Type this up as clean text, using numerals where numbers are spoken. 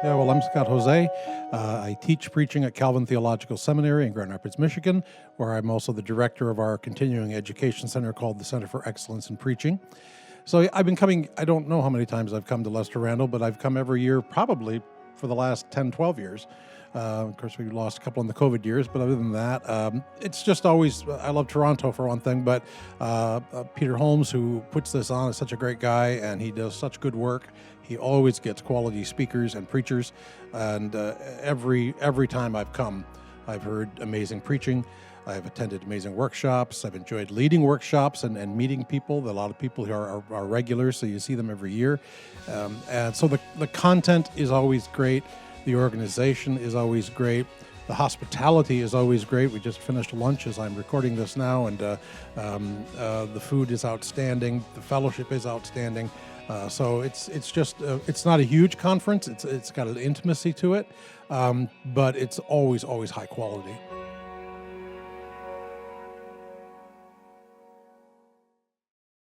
Yeah, well, I'm Scott Hoezee. I teach preaching at Calvin Theological Seminary in Grand Rapids, Michigan, where I'm also the director of our continuing education center called the Center for Excellence in Preaching. So I've been coming, I don't know how many times I've come to Lester Randall, but I've come every year probably for the last 10, 12 years. Of course, we lost a couple in the COVID years, but other than that, it's just always, I love Toronto for one thing, but Peter Holmes, who puts this on, is such a great guy, and he does such good work. He always gets quality speakers and preachers, and every time I've come, I've heard amazing preaching. I've attended amazing workshops. I've enjoyed leading workshops and meeting people. A lot of people here are regulars, so you see them every year. And so the content is always great. The organization is always great. The hospitality is always great. We just finished lunch as I'm recording this now, and the food is outstanding. The fellowship is outstanding. So it's just it's not a huge conference. It's got an intimacy to it, but it's always high quality.